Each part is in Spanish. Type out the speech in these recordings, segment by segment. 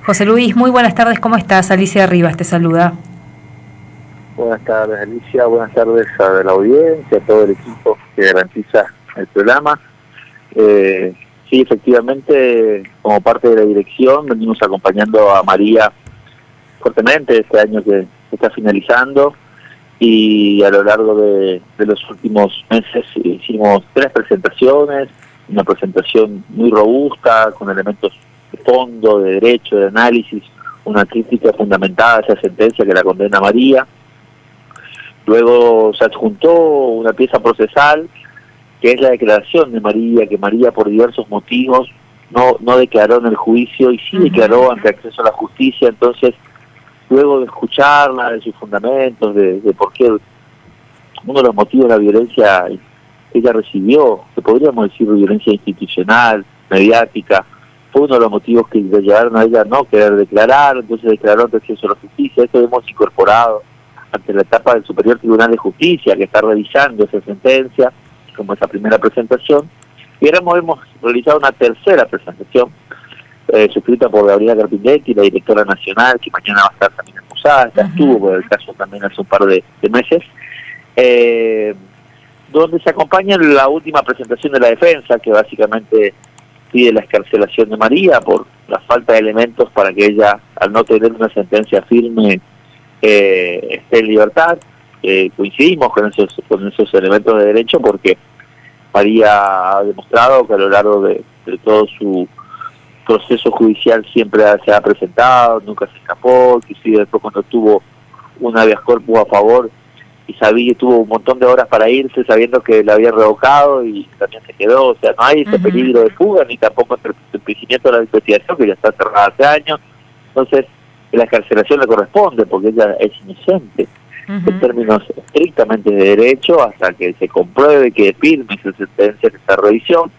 José Luis, muy buenas tardes, ¿cómo estás? Alicia Rivas te saluda. Buenas tardes, Alicia, buenas tardes a la audiencia, a todo el equipo que garantiza el programa. Sí, efectivamente, como parte de la dirección, venimos acompañando a María fuertemente este año que está finalizando, y a lo largo de los últimos meses hicimos 3 presentaciones, una presentación muy robusta, con elementos de fondo, de derecho, de análisis, una crítica fundamentada a esa sentencia que la condena a María. Luego se adjuntó una pieza procesal, que es la declaración de María, que María por diversos motivos no declaró en el juicio y sí declaró ante acceso a la justicia. Entonces, luego de escucharla, de sus fundamentos, de por qué uno de los motivos de la violencia que ella recibió, que podríamos decir violencia institucional, mediática, fue uno de los motivos que le llevaron a ella a no querer declarar. Entonces declaró ante acceso a la justicia. Esto hemos incorporado ante la etapa del Superior Tribunal de Justicia, que está revisando esa sentencia, como esa primera presentación. Y ahora hemos realizado una tercera presentación, suscrita por Gabriela Carpinetti, la directora nacional, que mañana va a estar también acusada, ya estuvo por el caso también hace un par de meses, donde se acompaña la última presentación de la defensa, que básicamente pide la excarcelación de María por la falta de elementos para que ella, al no tener una sentencia firme, esté en libertad. Coincidimos con esos elementos de derecho, porque María ha demostrado que a lo largo de todo su proceso judicial siempre se ha presentado, nunca se escapó, inclusive después cuando tuvo un habeas corpus a favor y sabía que tuvo un montón de horas para irse sabiendo que la había revocado y también se quedó. O sea, no hay ese peligro de fuga ni tampoco el enriquecimiento de la investigación, que ya está cerrada hace años. Entonces la excarcelación le corresponde porque ella es inocente en términos estrictamente de derecho hasta que se compruebe que firme esa sentencia, esa revisión.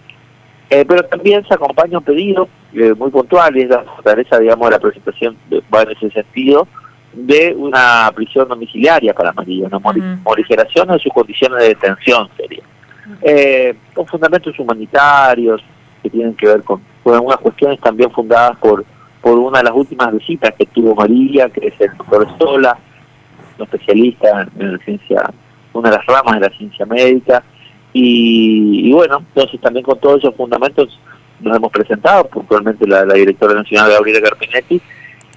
Pero también se acompaña un pedido muy puntual, y es la fortaleza, digamos, de la presentación va en ese sentido, de una prisión domiciliaria para María, una morigeración de sus condiciones de detención sería. Con fundamentos humanitarios que tienen que ver con algunas cuestiones también fundadas por una de las últimas visitas que tuvo María, que es el doctor Sola, un especialista en la ciencia, una de las ramas de la ciencia médica. Y bueno, entonces también con todos esos fundamentos nos hemos presentado, puntualmente la directora nacional Gabriela Carpinetti,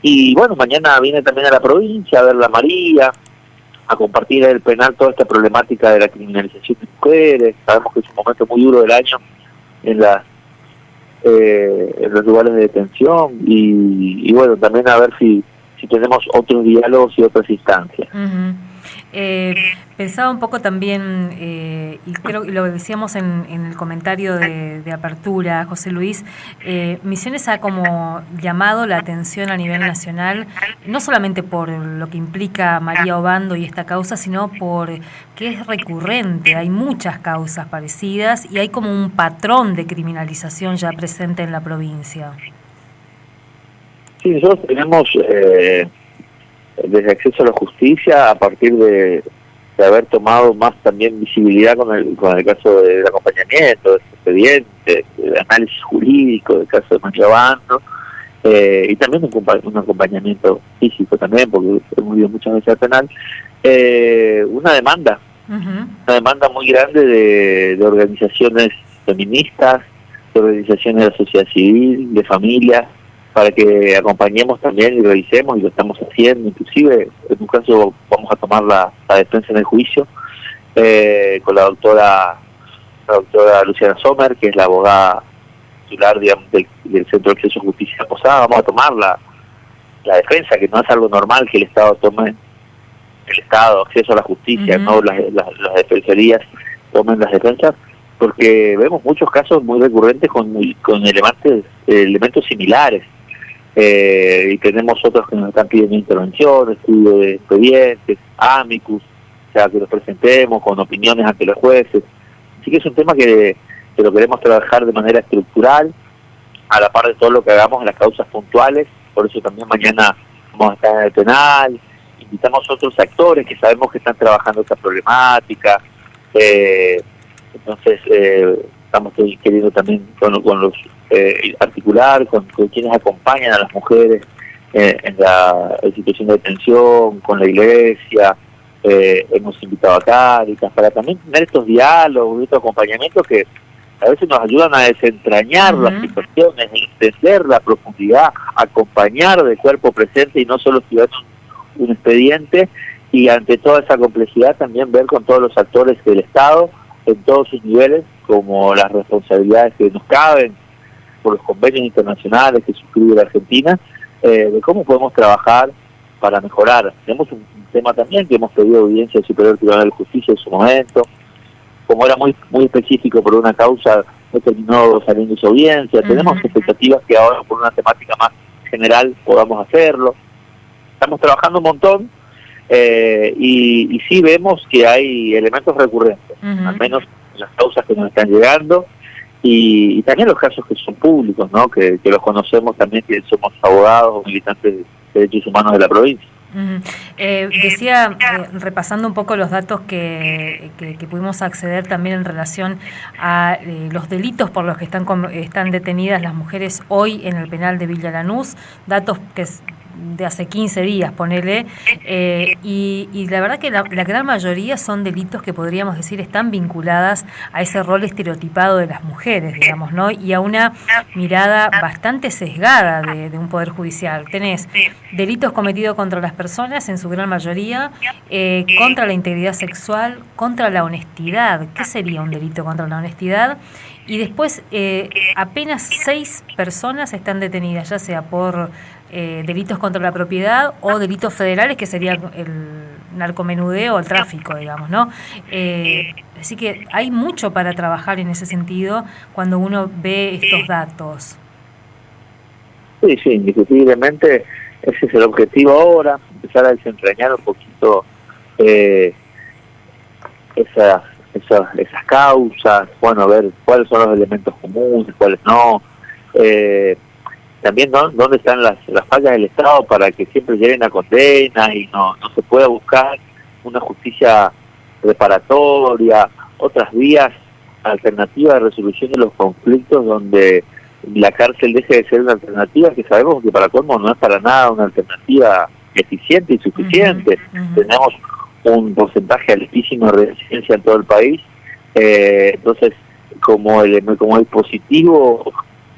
y bueno, mañana viene también a la provincia a ver la María, a compartir en el penal toda esta problemática de la criminalización de mujeres. Sabemos que es un momento muy duro del año en los lugares de detención, y bueno, también a ver si tenemos otros diálogos y otras instancias. Pensaba un poco también, y creo que lo decíamos en el comentario de apertura, José Luis, Misiones ha como llamado la atención a nivel nacional, no solamente por lo que implica María Obando y esta causa, sino por que es recurrente, hay muchas causas parecidas y hay como un patrón de criminalización ya presente en la provincia. Sí, nosotros tenemos desde acceso a la justicia, a partir de haber tomado más también visibilidad con el caso del acompañamiento, del expediente, del análisis jurídico del caso de María Obando, y también un acompañamiento físico también, porque hemos ido muchas veces al penal, una demanda muy grande de organizaciones feministas, de organizaciones de la sociedad civil, de familias, para que acompañemos también y revisemos, y lo estamos haciendo. Inclusive en un caso vamos a tomar la defensa en el juicio con la doctora Luciana Sommer, que es la abogada titular, digamos, del Centro de Acceso a Justicia Posada. Vamos a tomar la defensa, que no es algo normal que el Estado tome, acceso a la justicia, no las defensorías tomen las defensas, porque vemos muchos casos muy recurrentes con elementos similares. Y tenemos otros que nos están pidiendo intervención, estudio de expedientes, amicus, o sea, que los presentemos con opiniones ante los jueces. Así que es un tema que lo queremos trabajar de manera estructural, a la par de todo lo que hagamos en las causas puntuales. Por eso también mañana vamos a estar en el penal, invitamos a otros actores que sabemos que están trabajando esta problemática. Entonces estamos queriendo también con los articular con quienes acompañan a las mujeres en situación de detención, con la iglesia. Hemos invitado a Cáritas para también tener estos diálogos, estos acompañamientos que a veces nos ayudan a desentrañar las situaciones, entender la profundidad, acompañar de cuerpo presente y no solo estudiar un expediente, y ante toda esa complejidad también ver con todos los actores del Estado en todos sus niveles, como las responsabilidades que nos caben por los convenios internacionales que suscribe la Argentina, de cómo podemos trabajar para mejorar. Tenemos un tema también que hemos pedido audiencia del Superior Tribunal de Justicia en su momento, como era muy específico por una causa, no terminó saliendo esa audiencia. Tenemos expectativas que ahora por una temática más general podamos hacerlo. Estamos trabajando un montón y sí vemos que hay elementos recurrentes, al menos en las causas que nos están llegando, y también los casos que son públicos, ¿no? Que los conocemos también, que somos abogados o militantes de derechos humanos de la provincia. Decía, repasando un poco los datos que pudimos acceder también en relación a los delitos por los que están detenidas las mujeres hoy en el penal de Villa Lanús, datos que de hace 15 días, ponele, y la verdad que la gran mayoría son delitos que podríamos decir están vinculadas a ese rol estereotipado de las mujeres, digamos, ¿no? Y a una mirada bastante sesgada de un poder judicial. Tenés delitos cometidos contra las personas, en su gran mayoría, contra la integridad sexual, contra la honestidad. ¿Qué sería un delito contra la honestidad? Y después apenas 6 personas están detenidas, ya sea por delitos contra la propiedad o delitos federales, que sería el narcomenudeo o el tráfico, digamos, ¿no? Así que hay mucho para trabajar en ese sentido cuando uno ve estos datos. Sí, indiscutiblemente ese es el objetivo ahora, empezar a desentrañar un poquito esas causas, bueno, ver cuáles son los elementos comunes, cuáles no, también dónde están las fallas del Estado para que siempre lleguen a condena y no se pueda buscar una justicia reparatoria, otras vías alternativas de resolución de los conflictos donde la cárcel deje de ser una alternativa, que sabemos que para colmo no es para nada una alternativa eficiente y suficiente. Tenemos un porcentaje altísimo de reincidencia en todo el país, entonces como el dispositivo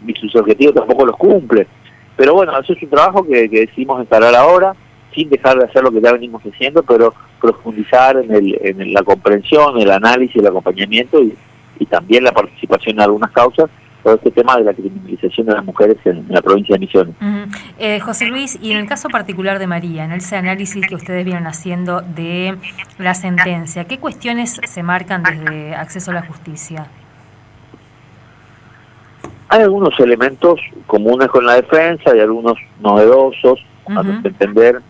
y sus objetivos tampoco los cumple. Pero bueno, eso es un trabajo que decidimos encarar ahora, sin dejar de hacer lo que ya venimos haciendo, pero profundizar en la comprensión, el análisis, el acompañamiento y también la participación en algunas causas, todo este tema de la criminalización de las mujeres en la provincia de Misiones. José Luis, y en el caso particular de María, en ese análisis que ustedes vienen haciendo de la sentencia, ¿qué cuestiones se marcan desde Acceso a la Justicia? Hay algunos elementos comunes con la defensa y algunos novedosos, a nuestro entender.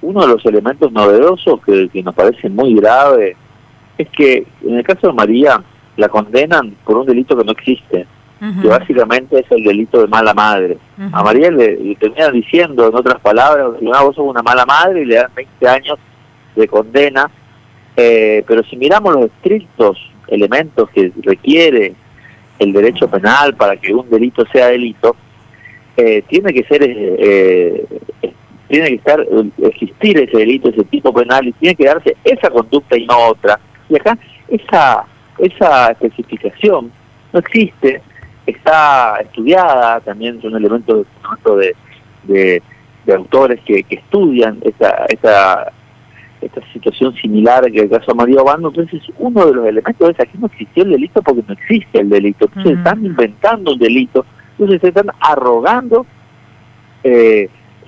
Uno de los elementos novedosos que nos parece muy grave es que en el caso de María la condenan por un delito que no existe, que básicamente es el delito de mala madre. A María le terminan diciendo, en otras palabras, vos sos una mala madre, y le dan 20 años de condena, pero si miramos los estrictos elementos que requiere el derecho penal para que un delito sea delito, tiene que existir ese delito, ese tipo penal, y tiene que darse esa conducta y no otra. Y acá esa especificación no existe, está estudiada, también son elementos de autores que estudian esta situación similar que el caso de María Obando. Entonces uno de los elementos es aquí no existió el delito porque no existe el delito, entonces están inventando un delito, entonces se están arrogando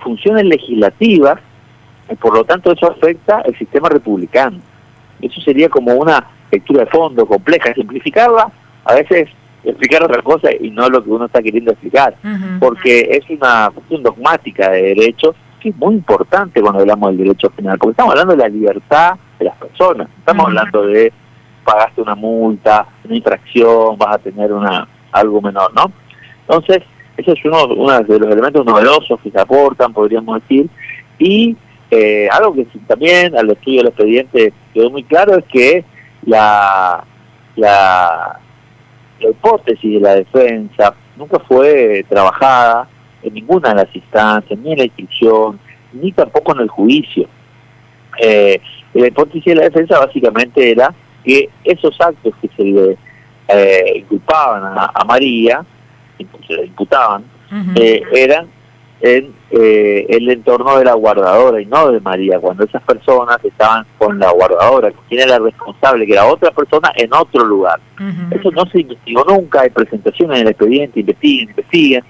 funciones legislativas, y por lo tanto eso afecta el sistema republicano. Eso sería como una lectura de fondo compleja, simplificarla, a veces explicar otra cosa y no lo que uno está queriendo explicar, porque es una cuestión dogmática de derecho que es muy importante cuando hablamos del derecho penal, porque estamos hablando de la libertad de las personas, estamos hablando de pagaste una multa, una infracción, vas a tener algo menor, ¿no? Entonces, ese es uno de los elementos novedosos que se aportan, podríamos decir, y algo que también al estudio del expediente quedó muy claro es que la la hipótesis de la defensa nunca fue trabajada en ninguna de las instancias, ni en la instrucción, ni tampoco en el juicio. La hipótesis de la defensa básicamente era que esos actos que se le inculpaban a María, se le imputaban, eran en el entorno de la guardadora y no de María, cuando esas personas estaban con la guardadora, quien era responsable, que era otra persona en otro lugar. Eso no se investigó nunca, hay presentaciones en el expediente, investiguen.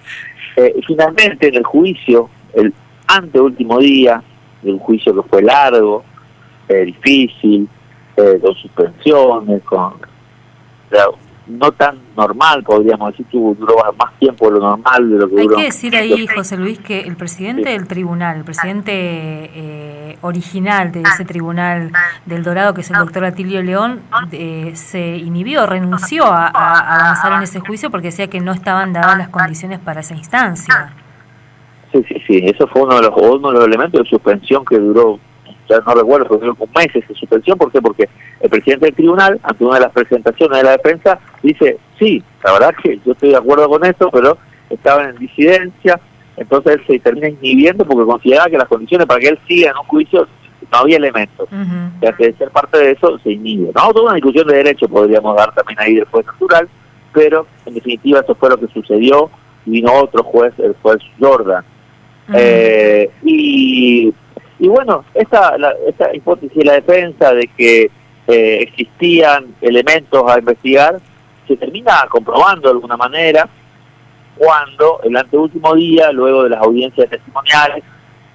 Y finalmente en el juicio, el anteúltimo día, de un juicio que fue largo, difícil, con suspensiones, no tan normal, podríamos decir, duró más tiempo de lo normal de lo que duró. Hay que decir ahí, José Luis, que el presidente del tribunal, el presidente original de ese tribunal del Dorado, que es el doctor Atilio León, se inhibió, renunció a avanzar en ese juicio porque decía que no estaban dadas las condiciones para esa instancia. Sí, eso fue uno de los elementos de suspensión que duró, ya no recuerdo, pero duró meses de suspensión. ¿Por qué? Porque el presidente del tribunal, ante una de las presentaciones de la defensa, dice, sí, la verdad que yo estoy de acuerdo con esto, pero estaban en disidencia, entonces él se termina inhibiendo porque consideraba que las condiciones para que él siga en un juicio no había elementos. O sea, que de ser parte de eso se inhibe. No, toda una discusión de derecho podríamos dar también ahí del juez natural, pero en definitiva eso fue lo que sucedió, y vino otro juez, el juez Jordan. Y bueno, esta hipótesis de la defensa de que existían elementos a investigar se termina comprobando de alguna manera cuando el anteúltimo día, luego de las audiencias testimoniales,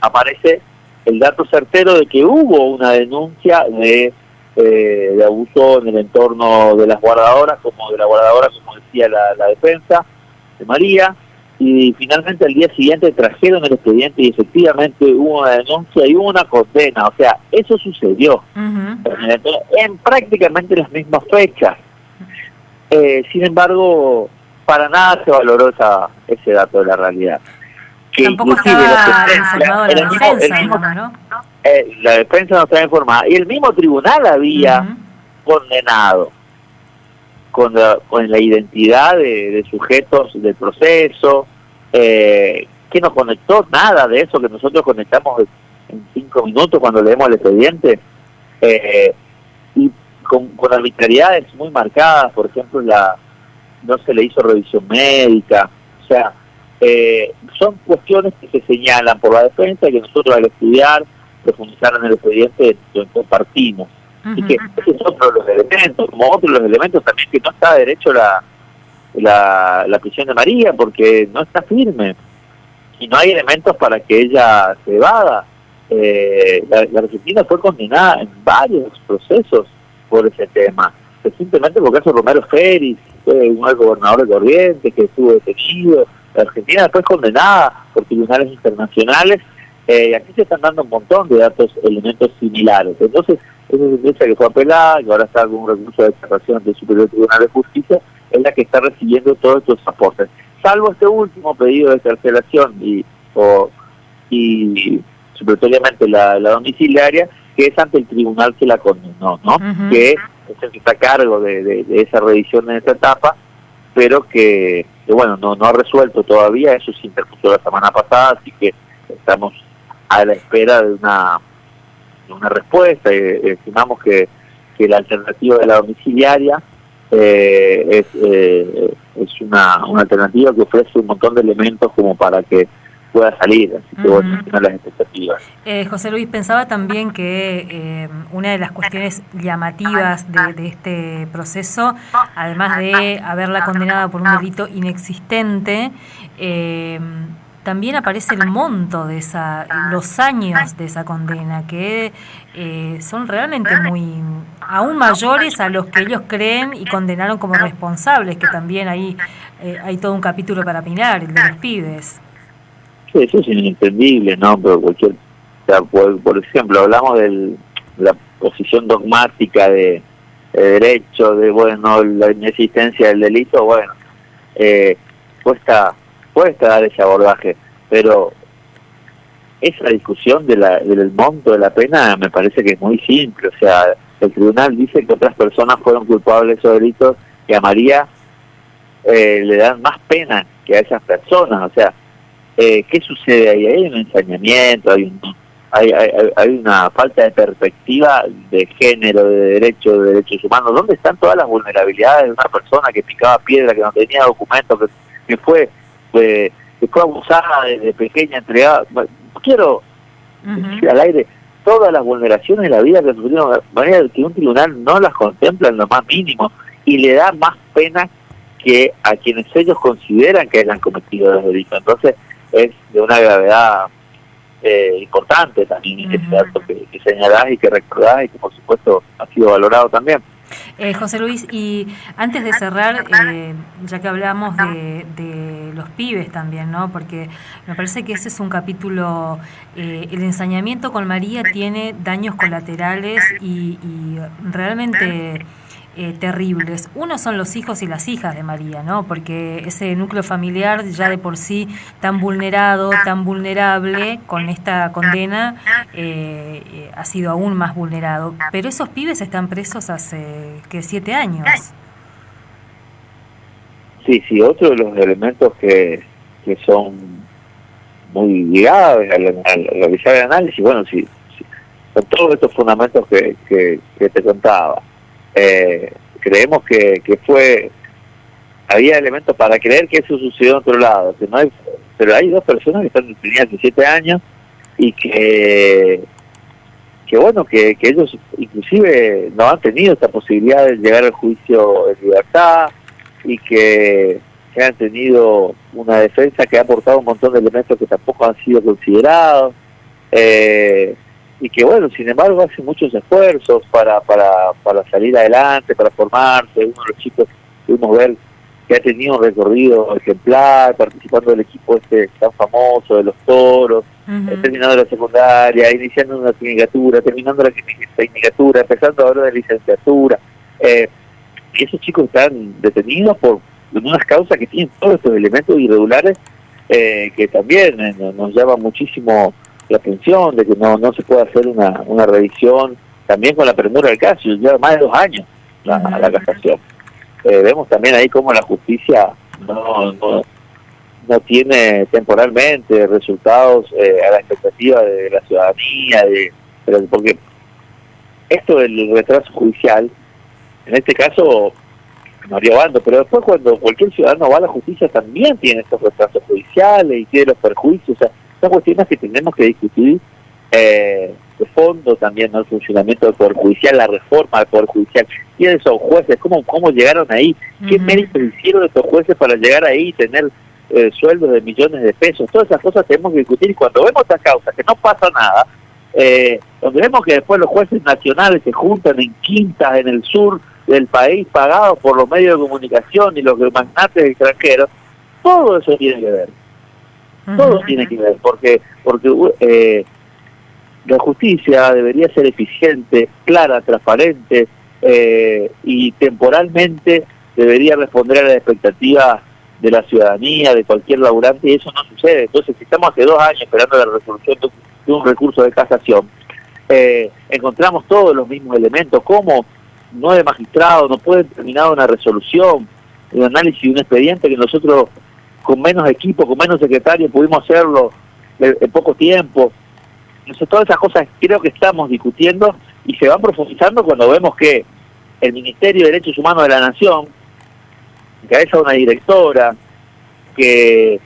aparece el dato certero de que hubo una denuncia de abuso en el entorno de las guardadoras, como decía la defensa de María. Y finalmente al día siguiente trajeron el expediente y efectivamente hubo una denuncia y hubo una condena. O sea, eso sucedió en prácticamente las mismas fechas. Sin embargo, para nada se valoró ese dato de la realidad. Que tampoco estaba informado la defensa, ¿no? La defensa no estaba informada. Y el mismo tribunal había condenado con la identidad de sujetos del proceso, que nos conectó nada de eso que nosotros conectamos en 5 minutos cuando leemos el expediente, y con arbitrariedades muy marcadas. Por ejemplo, no se le hizo revisión médica. O sea, son cuestiones que se señalan por la defensa y que nosotros al estudiar, profundizar en el expediente, lo compartimos. Así que esos son otros los elementos, como otros los elementos también que no está derecho la prisión de María, porque no está firme y no hay elementos para que ella se evada. La Argentina fue condenada en varios procesos por ese tema, recientemente por el caso Romero Feris, fue un gobernador de Corrientes que estuvo detenido. La Argentina después condenada por tribunales internacionales. Aquí se están dando un montón de elementos similares. Entonces, esa sentencia que fue apelada, que ahora está con un recurso de excartación del Superior Tribunal de Justicia, es la que está recibiendo todos estos aportes. Salvo este último pedido de excarcelación y supletoriamente la domiciliaria, que es ante el tribunal que la condenó, ¿no? Que es el que está a cargo de esa revisión en esta etapa, pero que bueno, no ha resuelto todavía. Eso se interpuso la semana pasada, así que estamos a la espera de una respuesta. Estimamos que la alternativa de la domiciliaria es una alternativa que ofrece un montón de elementos como para que pueda salir, así que bueno, tiene las expectativas. José Luis, pensaba también que una de las cuestiones llamativas de este proceso, además de haberla condenada por un delito inexistente, también aparece el monto de los años de esa condena, que son realmente aún mayores a los que ellos creen y condenaron como responsables, que también ahí hay todo un capítulo para mirar, el de los pibes. Sí, eso es inentendible, ¿no? Pero por ejemplo, hablamos de la posición dogmática de derecho, de la inexistencia del delito. Bueno, cuesta dar ese abordaje, pero esa discusión del monto de la pena me parece que es muy simple. O sea, el tribunal dice que otras personas fueron culpables de esos delitos, que a María le dan más pena que a esas personas. O sea, ¿qué sucede ahí? Hay un ensañamiento, hay una falta de perspectiva de género, de derechos humanos. ¿Dónde están todas las vulnerabilidades de una persona que picaba piedra, que no tenía documentos, que fue abusada desde pequeña, entregada? Quiero decir al aire todas las vulneraciones de la vida que sufrieron, de manera que un tribunal no las contempla en lo más mínimo y le da más pena que a quienes ellos consideran que hayan cometido los delitos. Entonces es de una gravedad importante también ese dato que señalás y que recordás y que por supuesto ha sido valorado también. José Luis, y antes de cerrar, ya que hablamos de los pibes también, ¿no? Porque me parece que ese es un capítulo, el ensañamiento con María tiene daños colaterales y realmente terribles. Uno son los hijos y las hijas de María, ¿no? Porque ese núcleo familiar ya de por sí tan vulnerado, tan vulnerable, con esta condena ha sido aún más vulnerado. Pero esos pibes están presos hace, 7 años. Sí, otro de los elementos que son muy graves al realizar el análisis, bueno, sí, con todos estos fundamentos que te contaba. Creemos que había elementos para creer que eso sucedió en otro lado, que no hay, pero hay 2 personas que están detenidas 17 años y que bueno, que ellos inclusive no han tenido esta posibilidad de llegar al juicio en libertad y que han tenido una defensa que ha aportado un montón de elementos que tampoco han sido considerados. Y que bueno, sin embargo hacen muchos esfuerzos para salir adelante, para formarse. Uno de los chicos pudimos ver que ha tenido un recorrido ejemplar, participando del equipo tan famoso de los toros, terminando la secundaria, iniciando una tecnicatura, terminando la tecnicatura, empezando ahora la licenciatura. Y esos chicos están detenidos por unas causas que tienen todos estos elementos irregulares que también nos llaman muchísimo la atención de que no se puede hacer una revisión también con la premura del caso. Lleva más de 2 años la casación. Vemos también ahí cómo la justicia no tiene temporalmente resultados a la expectativa de la ciudadanía, porque esto del retraso judicial, en este caso María Obando, pero después cuando cualquier ciudadano va a la justicia también tiene estos retrasos judiciales y tiene los perjuicios. O sea, son cuestiones que tenemos que discutir de fondo también, ¿no? El funcionamiento del Poder Judicial, la reforma del Poder Judicial. ¿Quiénes son jueces? ¿Cómo llegaron ahí? ¿Qué méritos hicieron estos jueces para llegar ahí y tener sueldos de millones de pesos? Todas esas cosas tenemos que discutir, y cuando vemos estas causas, que no pasa nada, donde vemos que después los jueces nacionales se juntan en quintas en el sur del país, pagados por los medios de comunicación y los magnates extranjeros, todo eso tiene que ver. Todo tiene que ver, porque la justicia debería ser eficiente, clara, transparente y temporalmente debería responder a las expectativas de la ciudadanía, de cualquier laburante, y eso no sucede. Entonces, si estamos hace 2 años esperando la resolución de un recurso de casación, encontramos todos los mismos elementos, como 9 magistrados no pueden terminar una resolución, un análisis de un expediente que nosotros con menos equipo, con menos secretarios pudimos hacerlo en poco tiempo. Entonces, todas esas cosas creo que estamos discutiendo y se van profundizando cuando vemos que el Ministerio de Derechos Humanos de la Nación encabeza una directora que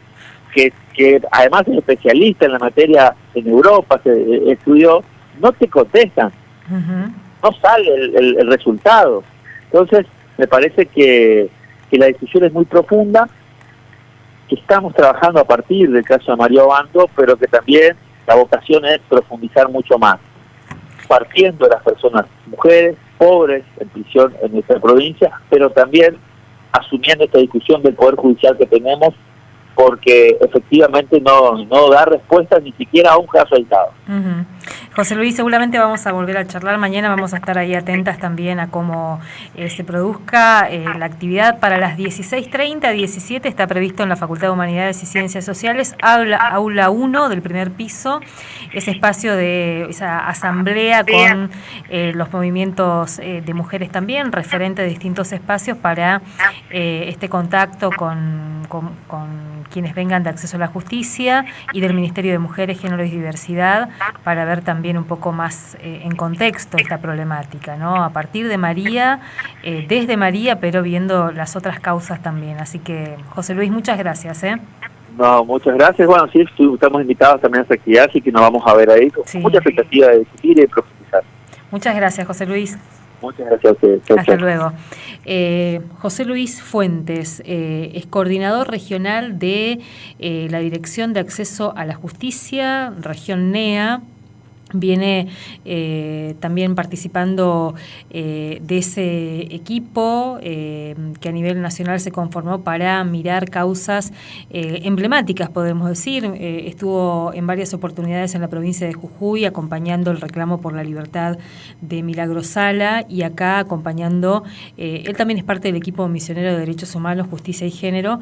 además es especialista en la materia en Europa, se estudió, no te contestan, no sale el resultado. Entonces, me parece que la discusión es muy profunda, que estamos trabajando a partir del caso de María Obando, pero que también la vocación es profundizar mucho más, partiendo de las personas, mujeres, pobres, en prisión en nuestra provincia, pero también asumiendo esta discusión del Poder Judicial que tenemos, porque efectivamente no da respuesta ni siquiera a un caso aislado. José Luis, seguramente vamos a volver a charlar. Mañana vamos a estar ahí atentas también a cómo se produzca la actividad. Para las 16:30, 17 está previsto en la Facultad de Humanidades y Ciencias Sociales, aula 1 del primer piso, ese espacio de esa asamblea con los movimientos de mujeres también, referentes de distintos espacios para este contacto con quienes vengan de Acceso a la Justicia y del Ministerio de Mujeres, Género y Diversidad, para ver también un poco más en contexto esta problemática, ¿no? A partir de María, desde María, pero viendo las otras causas también. Así que, José Luis, muchas gracias. No, muchas gracias. Bueno, sí, estamos invitados también a esta actividad, así que nos vamos a ver ahí con mucha expectativa de discutir y profundizar. Muchas gracias, José Luis. Muchas gracias a ustedes. Hasta luego. José Luis Fuentes es coordinador regional de la Dirección de Acceso a la Justicia, región NEA. Viene también participando de ese equipo que a nivel nacional se conformó para mirar causas emblemáticas, podemos decir. Estuvo en varias oportunidades en la provincia de Jujuy acompañando el reclamo por la libertad de Milagro Sala y acá acompañando, él también es parte del equipo misionero de Derechos Humanos, Justicia y Género,